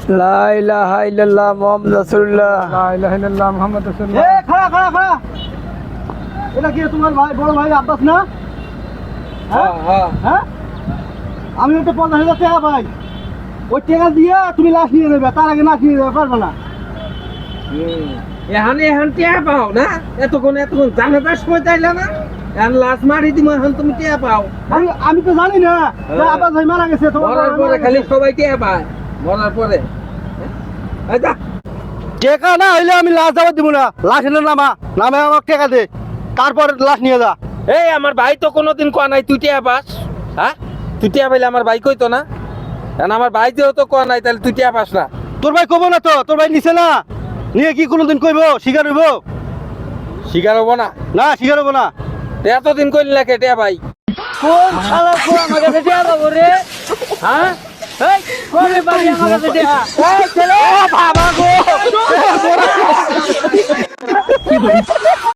লা ইলাহা ইল্লাল্লাহ মুহাম্মাদুর রাসূলুল্লাহ। লা ইলাহা ইল্লাল্লাহ মুহাম্মাদুর রাসূলুল্লাহ। এ খাড়া খাড়া খাড়া, এটা কি তোমার ভাই, বড় ভাই আব্বাস না? হ্যাঁ হ্যাঁ, আমি ওটা 50,000 টাকা পাই, ওই টাকা দিয়ে তুমি লাশ নিয়ে নেবে, তার আগে লাশ নিয়ে যাবে পারবে না। এখন টিয়া পাও না, এতক্ষণ জানাজার সময় তাইলে না, এখন লাশ মারি দিব, এখন তুমি টিয়া পাও। আমি তো জানি না যে আব্বাস ভাই মারা গেছে, তোমার মরার পরে খালি সবাই টিয়া পায়, মরার পরে। এই যা। টাকা না হইলে আমি লাশ যাবো দিব না, লাশ এনে নামা নামে আমাকে টাকা দে, তারপর লাশ নিয়ে যা। এই আমার ভাই তো কোনোদিন কোয়া নাই তুই টিয়া পাস, হ্যাঁ? তুই টিয়া পাইলে আমার ভাই কইতো না, এখন আমার ভাই যেহেতু কোয়া নাই তাহলে তুই টিয়া পাস না। তোর ভাই কব না তো, তোর ভাই নিছে না, নিয়ে কি কোনোদিন কইব স্বীকার হইব? শিকার হবো না, না স্বীকার হইব না। এতদিন কইলি না কে টিয়া ভাই? কোন শালা কোন আমার কাছে টিয়া পাবো রে? হ্যাঁ? এই কবে পাবি আমার কাছে টিয়া? এই ছেলে, বাবা গো